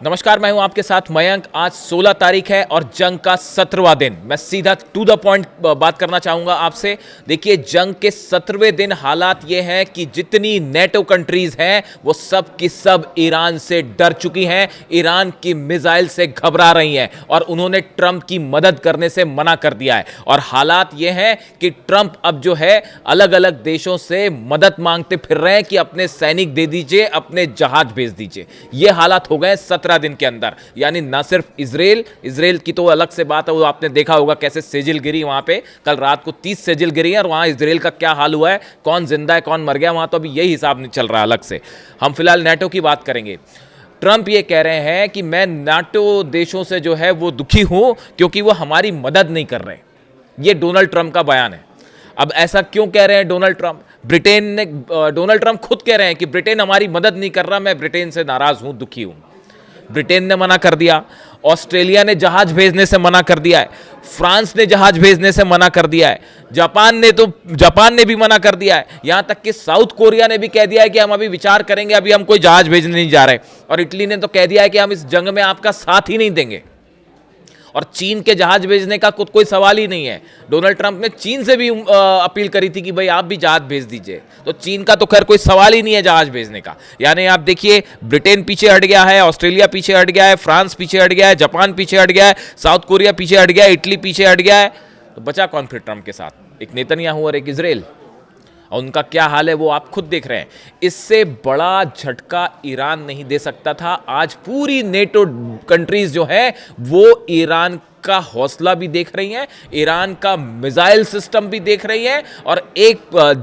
नमस्कार, मैं हूं आपके साथ मयंक। आज 16 तारीख है और जंग का 17वां दिन। मैं सीधा टू द पॉइंट बात करना चाहूंगा आपसे। देखिए, जंग के 17वें दिन हालात ये हैं कि जितनी नेटो कंट्रीज हैं वो सब की सब ईरान से डर चुकी हैं, ईरान की मिसाइल से घबरा रही हैं और उन्होंने ट्रंप की मदद करने से मना कर दिया है। और हालात ये हैं कि ट्रंप अब जो है अलग अलग देशों से मदद मांगते फिर रहे हैं कि अपने सैनिक दे दीजिए, अपने जहाज भेज दीजिए। ये हालात हो गए 17 दिन के अंदर। यानी ना सिर्फ इजराइल की तो अलग से बात है, वो आपने देखा होगा कैसे सेजिल गिरी वहां पे। कल रात को 30 सेजिल गिरी है और वहां इजराइल का क्या हाल हुआ है, कौन जिंदा है कौन मर गया, वहां तो अभी यही हिसाब नहीं चल रहा अलग से। हम फिलहाल नेटो की बात करेंगे। ट्रंप ये कह रहे हैं कि मैं नाटो देशों से जो है वो दुखी हूं क्योंकि वो हमारी मदद नहीं कर रहे। ये डोनाल्ड ट्रंप का बयान है। अब ऐसा क्यों कह रहे हैं डोनाल्ड ट्रंप? डोनाल्ड ट्रंप खुद कह रहे हैं कि ब्रिटेन हमारी मदद नहीं कर रहा, मैं ब्रिटेन से नाराज हूं, दुखी हूं। ब्रिटेन ने मना कर दिया, ऑस्ट्रेलिया ने जहाज भेजने से मना कर दिया है, फ्रांस ने जहाज भेजने से मना कर दिया है, जापान ने भी मना कर दिया है, यहां तक कि साउथ कोरिया ने भी कह दिया है कि हम अभी विचार करेंगे, अभी हम कोई जहाज भेजने नहीं जा रहे। और इटली ने तो कह दिया है कि हम इस जंग में आपका साथ ही नहीं देंगे। और चीन के जहाज भेजने का कोई सवाल ही नहीं है। डोनाल्ड ट्रंप ने चीन से भी अपील करी थी कि भाई आप भी जहाज भेज दीजिए, तो चीन का तो खैर कोई सवाल ही नहीं है जहाज भेजने का। यानी आप देखिए, ब्रिटेन पीछे हट गया है, ऑस्ट्रेलिया पीछे हट गया है, फ्रांस पीछे हट गया है, जापान पीछे हट गया है, साउथ कोरिया पीछे हट गया है, इटली पीछे हट गया है। तो बचा कौन फिर ट्रंप के साथ? एक नेतन्याहू और एक इजराइल। और उनका क्या हाल है वो आप खुद देख रहे हैं। इससे बड़ा झटका ईरान नहीं दे सकता था। आज पूरी नेटो कंट्रीज जो है वो ईरान का हौसला भी देख रही हैं, ईरान का मिसाइल सिस्टम भी देख रही हैं। और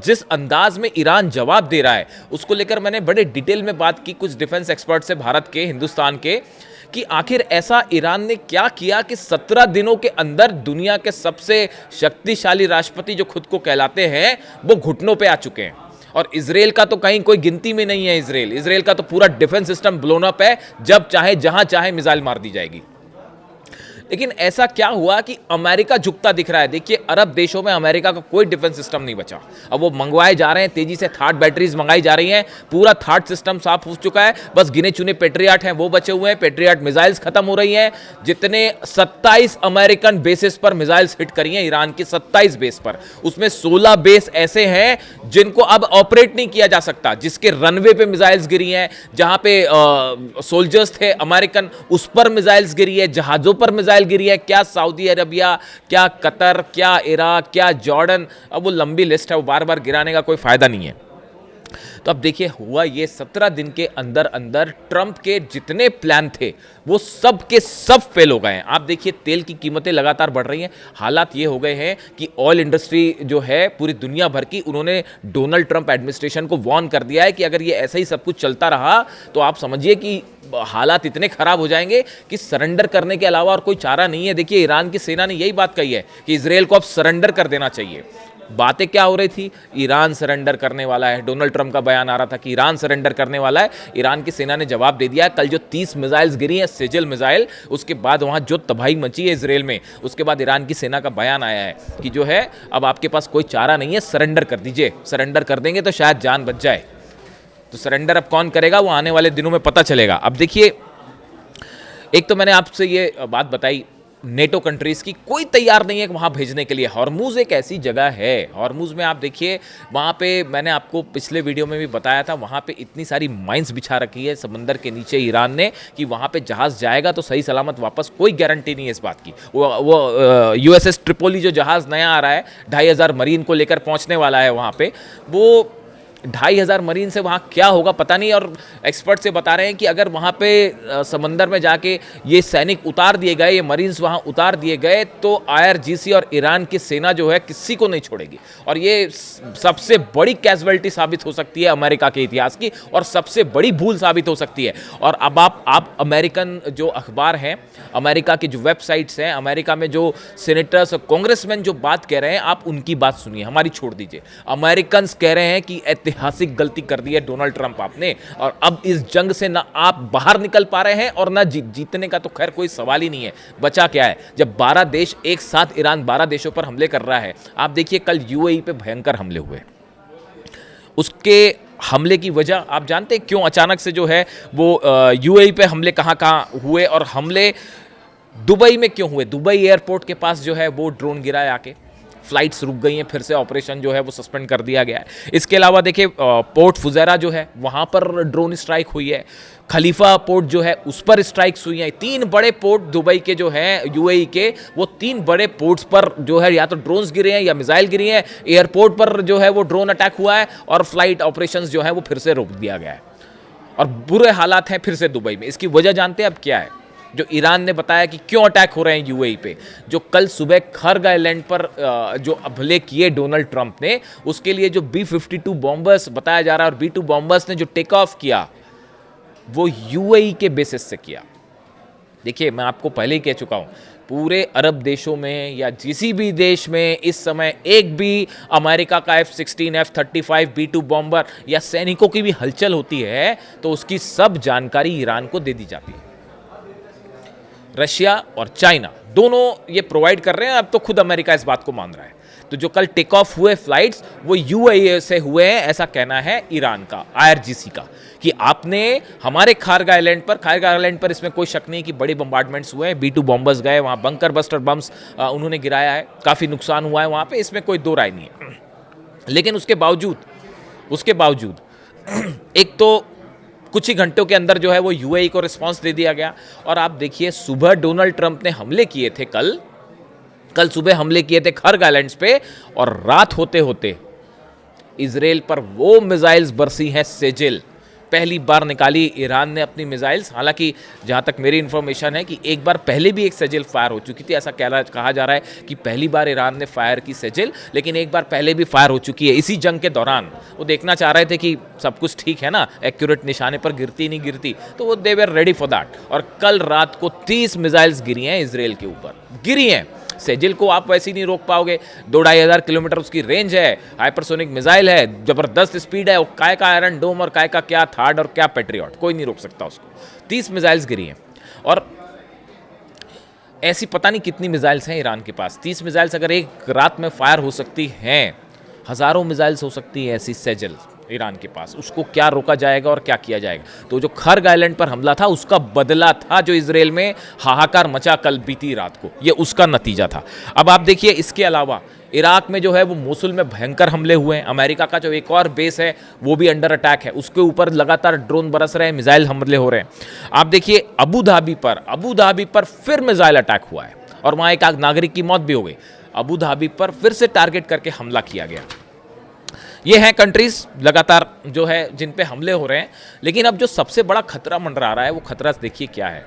जिस अंदाज में ईरान जवाब दे रहा है उसको लेकर मैंने बड़े डिटेल में बात की कुछ डिफेंस एक्सपर्ट से, भारत के, हिंदुस्तान के, कि आखिर ऐसा ईरान ने क्या किया कि 17 दिनों के अंदर दुनिया के सबसे शक्तिशाली राष्ट्रपति जो खुद को कहलाते हैं वो घुटनों पे आ चुके हैं। और इजराइल का तो कहीं कोई गिनती में नहीं है। इजराइल का तो पूरा डिफेंस सिस्टम ब्लोन अप है, जब चाहे जहां चाहे मिसाइल मार दी जाएगी। लेकिन ऐसा क्या हुआ कि अमेरिका झुकता दिख रहा है? देखिए, अरब देशों में अमेरिका का कोई डिफेंस सिस्टम नहीं बचा। अब वो मंगवाए जा रहे हैं, तेजी से थार्ड बैटरीज मंगाई जा रही हैं, पूरा थार्ड सिस्टम साफ हो चुका है, बस गिने चुने पेट्रियाट हैं वो बचे हुए हैं। पेट्रियाट मिसाइल्स खत्म हो रही हैं। जितने 27 अमेरिकन बेसिस पर मिसाइल्स हिट करी हैं ईरान की, 27 बेस पर, उसमें 16 बेस ऐसे हैं जिनको अब ऑपरेट नहीं किया जा सकता, जिसके रनवे पे मिसाइल्स गिरी हैं, जहां पे सोल्जर्स थे अमेरिकन, उस पर मिसाइल्स गिरी है, जहाजों पर मिसाइल गिरी है। क्या सऊदी अरबिया, क्या कतर, क्या इराक, क्या जॉर्डन, अब वो लंबी लिस्ट है, वो बार बार गिराने का कोई फायदा नहीं है। तो अब देखिए, हुआ ये 17 दिन के अंदर अंदर ट्रंप के जितने प्लान थे वो सब के सब फेल हो गए हैं। आप देखिए, तेल की कीमतें लगातार बढ़ रही हैं। हालात ये हो गए हैं कि ऑयल इंडस्ट्री जो है पूरी दुनिया भर की, उन्होंने डोनाल्ड ट्रंप एडमिनिस्ट्रेशन को वार्न कर दिया है कि अगर ये ऐसा ही सब कुछ चलता रहा तो आप समझिए कि हालात इतने खराब हो जाएंगे कि सरेंडर करने के अलावा और कोई चारा नहीं है। देखिए, ईरान की सेना ने यही बात कही है कि इजराइल को अब सरेंडर कर देना चाहिए। बातें क्या हो रही थी? ईरान सरेंडर करने वाला है। डोनाल्ड ट्रंप का बयान आ रहा था कि ईरान सरेंडर करने वाला है। ईरान की सेना ने जवाब दे दिया है। कल जो 30 मिसाइल्स गिरी हैं, सेजल मिसाइल, उसके बाद वहां जो तबाही मची है इजराइल में, उसके बाद ईरान की सेना का बयान आया है कि जो है अब आपके पास कोई चारा नहीं है, सरेंडर कर दीजिए। सरेंडर कर देंगे तो शायद जान बच जाए। तो सरेंडर अब कौन करेगा वो आने वाले दिनों में पता चलेगा। अब देखिए, एक तो मैंने आपसे ये बात बताई, नेटो कंट्रीज की कोई तैयार नहीं है वहां भेजने के लिए। हॉर्मुज एक ऐसी जगह है, हॉर्मुज में आप देखिए, वहां पे मैंने आपको पिछले वीडियो में भी बताया था, वहां पे इतनी सारी माइंस बिछा रखी है समंदर के नीचे ईरान ने कि वहां पे जहाज जाएगा तो सही सलामत वापस, कोई गारंटी नहीं है इस बात की। वो यूएसएस ट्रिपोली जो जहाज नया आ रहा है, 2500 मरीन को लेकर पहुंचने वाला है वहां पे, वो 2500 मरीन से वहाँ क्या होगा पता नहीं। और एक्सपर्ट से बता रहे हैं कि अगर वहाँ पे समंदर में जाके ये सैनिक उतार दिए गए, ये मरीन्स वहाँ उतार दिए गए, तो आईआरजीसी और ईरान की सेना जो है किसी को नहीं छोड़ेगी। और ये सबसे बड़ी कैजुअलिटी साबित हो सकती है अमेरिका के इतिहास की, और सबसे बड़ी भूल साबित हो सकती है। और अब आप अमेरिकन जो अखबार हैं, अमेरिका की जो वेबसाइट्स हैं, अमेरिका में जो सेनेटर्स और कांग्रेसमैन जो बात कह रहे हैं, आप उनकी बात सुनिए, हमारी छोड़ दीजिए। अमेरिकन कह रहे हैं कि ऐतिहासिक गलती कर दी है डोनाल्ड ट्रंप आपने, और अब इस जंग से ना आप बाहर निकल पा रहे हैं और ना जीतने का तो खैर कोई सवाल ही नहीं है। बचा क्या है जब 12 देश एक साथ, ईरान 12 देशों पर हमले कर रहा है। आप देखिए, कल यूएई पे भयंकर हमले हुए, उसके हमले की वजह आप जानते हैं क्यों अचानक से जो है वो यूएई पे हमले कहाँ कहाँ हुए, और हमले दुबई में क्यों हुए? दुबई एयरपोर्ट के पास जो है वो ड्रोन गिरा है आके, फ्लाइट्स रुक गई हैं, फिर से ऑपरेशन जो है वो सस्पेंड कर दिया गया है। इसके अलावा देखिए पोर्ट फुजैरा जो है वहाँ पर ड्रोन स्ट्राइक हुई है, खलीफा पोर्ट जो है उस पर स्ट्राइक्स हुई हैं। 3 बड़े पोर्ट दुबई के जो हैं यूएई के, वो 3 बड़े पोर्ट्स पर जो है या तो ड्रोन्स गिरे हैं या मिसाइल गिरी हैं। एयरपोर्ट पर जो है वो ड्रोन अटैक हुआ है और फ्लाइट ऑपरेशंस जो है वो फिर से रोक दिया गया है, और बुरे हालात हैं फिर से दुबई में। इसकी वजह जानते हैं अब क्या है? जो ईरान ने बताया कि क्यों अटैक हो रहे हैं यूएई पे, जो कल सुबह खर्ग आइलैंड पर जो हमले किए डोनाल्ड ट्रंप ने, उसके लिए जो B-52 बॉम्बर्स बताया जा रहा है और B-2 बॉम्बर्स ने जो टेक ऑफ किया वो यूएई के बेसिस से किया। देखिए मैं आपको पहले ही कह चुका हूं, पूरे अरब देशों में या किसी भी देश में इस समय एक भी अमेरिका का F-16, F-35, B-2 बॉम्बर या सैनिकों की भी हलचल होती है तो उसकी सब जानकारी ईरान को दे दी जाती है। रशिया और चाइना दोनों ये प्रोवाइड कर रहे हैं, अब तो खुद अमेरिका इस बात को मान रहा है। तो जो कल टेक ऑफ हुए फ्लाइट्स वो यूएई से हुए हैं, ऐसा कहना है ईरान का, IRGC का, कि आपने हमारे खारग आइलैंड पर इसमें कोई शक नहीं कि बड़े बम्बार्डमेंट्स हुए हैं, B-2 बॉम्बर्स गए वहाँ, बंकर बस्टर बम्स उन्होंने गिराया है, काफ़ी नुकसान हुआ है वहाँ पे, इसमें कोई दो राय नहीं है। लेकिन उसके बावजूद एक तो कुछ ही घंटों के अंदर जो है वो यूएई को रिस्पांस दे दिया गया। और आप देखिए सुबह डोनाल्ड ट्रंप ने हमले किए थे, कल सुबह हमले किए थे खर्ग आइलैंड्स पे, और रात होते होते इजराइल पर वो मिसाइल्स बरसी हैं सेजिल। पहली बार निकाली ईरान ने अपनी मिसाइल्स, हालांकि जहां तक मेरी इन्फॉर्मेशन है कि एक बार पहले भी एक सेजिल फायर हो चुकी थी, ऐसा कहा जा रहा है कि पहली बार ईरान ने फायर की सेजिल, लेकिन एक बार पहले भी फायर हो चुकी है इसी जंग के दौरान। वो देखना चाह रहे थे कि सब कुछ ठीक है ना, एक्यूरेट निशाने पर गिरती नहीं गिरती, तो वो दे वर रेडी फॉर दैट। और कल रात को 30 मिसाइल्स गिरी हैं इजराइल के ऊपर, गिरी हैं। सेजिल को आप वैसे ही नहीं रोक पाओगे, 2-2.5 किलोमीटर उसकी रेंज है, हाइपरसोनिक मिसाइल है, जबरदस्त स्पीड है, और काय का आयरन डोम और काय का क्या थार्ड और क्या पेट्रियट, कोई नहीं रोक सकता उसको। 30 मिसाइल्स गिरी हैं, और ऐसी पता नहीं कितनी मिसाइल्स हैं ईरान के पास। 30 मिसाइल्स अगर एक रात में फायर हो सकती हैं, हज़ारों मिसाइल्स हो सकती है ऐसी सेजिल ईरान के पास, उसको क्या रोका जाएगा और क्या किया जाएगा? तो जो खर्ग आइलैंड पर हमला था उसका बदला था जो इजराइल में हाहाकार मचा कल बीती रात को, ये उसका नतीजा था। अब आप देखिए इसके अलावा इराक में जो है वो मोसुल में भयंकर हमले हुए हैं, अमेरिका का जो एक और बेस है वो भी अंडर अटैक है, उसके ऊपर लगातार ड्रोन बरस रहे हैं, मिसाइल हमले हो रहे हैं। आप देखिए अबू धाबी पर फिर मिसाइल अटैक हुआ है और वहाँ एक नागरिक की मौत भी हो गई। अबू धाबी पर फिर से टारगेट करके हमला किया गया। ये हैं कंट्रीज लगातार जो है जिन पे हमले हो रहे हैं। लेकिन अब जो सबसे बड़ा खतरा मंडरा रहा है वो खतरा देखिए क्या है।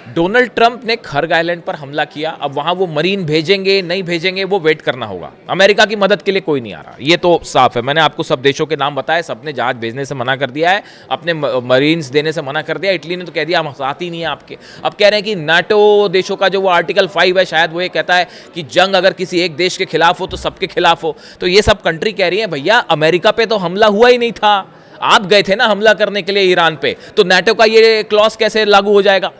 डोनाल्ड ट्रंप ने खर्ग आइलैंड पर हमला किया, अब वहां वो मरीन भेजेंगे नहीं भेजेंगे वो वेट करना होगा। अमेरिका की मदद के लिए कोई नहीं आ रहा, ये तो साफ है। मैंने आपको सब देशों के नाम बताए, सबने जहाज भेजने से मना कर दिया है, अपने मरीन्स देने से मना कर दिया। इटली ने तो कह दिया हम साथ ही नहीं है आपके। अब कह रहे हैं कि नाटो देशों का जो वो आर्टिकल 5 है शायद वो ये कहता है कि जंग अगर किसी एक देश के खिलाफ हो तो सबके खिलाफ हो। तो ये सब कंट्री कह रही है भैया अमेरिका पे तो हमला हुआ ही नहीं था, आप गए थे ना हमला करने के लिए ईरान पे, तो नाटो का ये क्लॉज कैसे लागू हो जाएगा?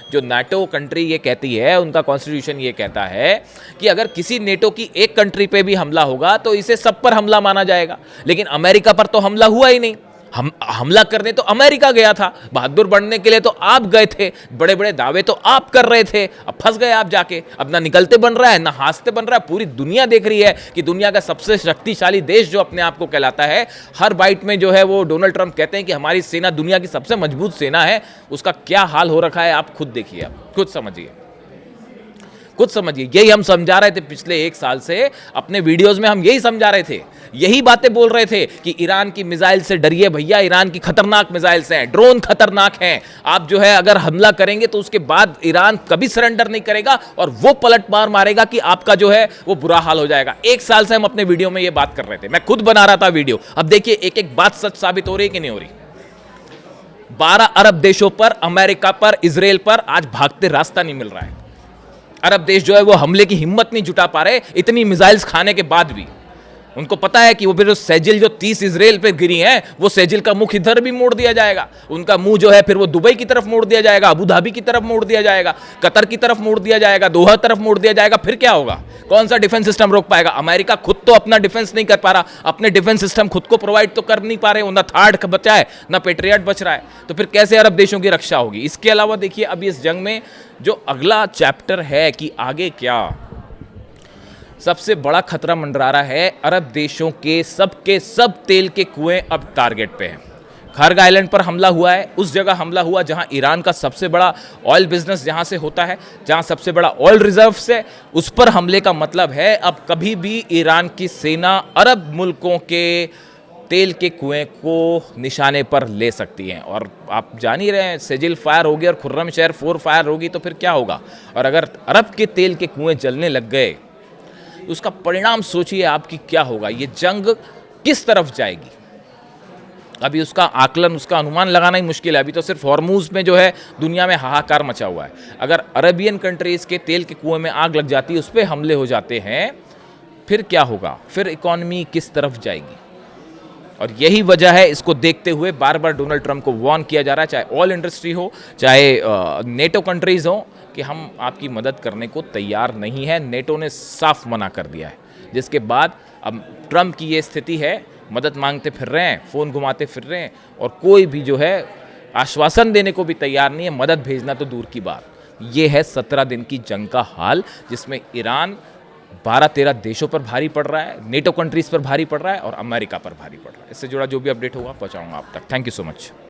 जो नाटो कंट्री ये कहती है, उनका कॉन्स्टिट्यूशन ये कहता है कि अगर किसी नेटो की एक कंट्री पे भी हमला होगा तो इसे सब पर हमला माना जाएगा। लेकिन अमेरिका पर तो हमला हुआ ही नहीं, हमला करने तो अमेरिका गया था, बहादुर बनने के लिए तो आप गए थे, बड़े बड़े दावे तो आप कर रहे थे, अब फंस गए आप जाके। अब ना निकलते बन रहा है ना हंसते बन रहा है। पूरी दुनिया देख रही है कि दुनिया का सबसे शक्तिशाली देश जो अपने आप को कहलाता है, हर बाइट में जो है वो डोनाल्ड ट्रंप कहते हैं कि हमारी सेना दुनिया की सबसे मजबूत सेना है। उसका क्या हाल हो रखा है आप खुद देखिए, आप खुद समझिए। यही हम समझा रहे थे पिछले 1 साल से, अपने वीडियोस में हम यही समझा रहे थे, यही बातें बोल रहे थे कि ईरान की मिसाइल से डरिए भैया, ईरान की खतरनाक मिसाइल्स हैं, ड्रोन खतरनाक हैं। आप जो है अगर हमला करेंगे तो उसके बाद ईरान कभी सरेंडर नहीं करेगा और वो पलट मार मारेगा कि आपका जो है वो बुरा हाल हो जाएगा। 1 साल से हम अपने वीडियो में ये बात कर रहे थे, मैं खुद बना रहा था वीडियो। अब देखिए एक एक बात सच साबित हो रही है कि नहीं हो रही। 12 अरब देशों पर, अमेरिका पर, इजराइल पर आज भागते रास्ता नहीं मिल रहा है। अरब देश जो है वो हमले की हिम्मत नहीं जुटा पा रहे इतनी मिसाइल्स खाने के बाद भी। उनको पता है कि वो फिर सेजिल जो 30 इजराइल पे गिरी हैं, वो सेजिल का मुख इधर भी मोड़ दिया जाएगा, उनका मुंह जो है फिर वो दुबई की तरफ मोड़ दिया जाएगा, अबू धाबी की तरफ मोड़ दिया जाएगा, कतर की तरफ मोड़ दिया जाएगा, दोहा तरफ मोड़ दिया जाएगा। फिर क्या होगा? कौन सा डिफेंस सिस्टम रोक पाएगा? अमेरिका खुद तो अपना डिफेंस नहीं कर पा रहा, अपने डिफेंस सिस्टम खुद को प्रोवाइड तो कर नहीं पा रहे, ना थार्ड बचा है ना पेट्रियट बच रहा है, तो फिर कैसे अरब देशों की रक्षा होगी? इसके अलावा देखिए अभी इस जंग में जो अगला चैप्टर है कि आगे क्या, सबसे बड़ा खतरा मंडरा रहा है। अरब देशों के सब तेल के कुएं अब टारगेट पे हैं। खर्ग आइलैंड पर हमला हुआ है, उस जगह हमला हुआ जहां ईरान का सबसे बड़ा ऑयल बिजनेस जहां से होता है, जहां सबसे बड़ा ऑयल रिजर्व्स है, उस पर हमले का मतलब है अब कभी भी ईरान की सेना अरब मुल्कों के तेल के कुएं को निशाने पर ले सकती हैं। और आप जान ही रहे हैं, सेजिल फायर होगी और खुर्रम शहर 4 फायर होगी तो फिर क्या होगा? और अगर अरब के तेल के कुएं जलने लग गए तो उसका परिणाम सोचिए आपकी क्या होगा। ये जंग किस तरफ जाएगी, अभी उसका आकलन, उसका अनुमान लगाना ही मुश्किल है। अभी तो सिर्फ हॉर्मूज में जो है दुनिया में हाहाकार मचा हुआ है। अगर अरेबियन कंट्रीज के तेल के कुएं में आग लग जाती है, उस पर हमले हो जाते हैं, फिर क्या होगा? फिर इकॉनमी किस तरफ जाएगी? और यही वजह है, इसको देखते हुए बार बार डोनाल्ड ट्रंप को वार्न किया जा रहा है, चाहे ऑयल इंडस्ट्री हो, चाहे नेटो कंट्रीज हो, कि हम आपकी मदद करने को तैयार नहीं है। नेटो ने साफ मना कर दिया है, जिसके बाद अब ट्रंप की ये स्थिति है, मदद मांगते फिर रहे हैं, फ़ोन घुमाते फिर रहे हैं, और कोई भी जो है आश्वासन देने को भी तैयार नहीं है, मदद भेजना तो दूर की बात। ये है 17 दिन की जंग का हाल, जिसमें ईरान 12-13 देशों पर भारी पड़ रहा है, नेटो कंट्रीज़ पर भारी पड़ रहा है और अमेरिका पर भारी पड़ रहा है। इससे जुड़ा जो भी अपडेट होगा पहुंचाऊंगा आप तक। Thank you so much.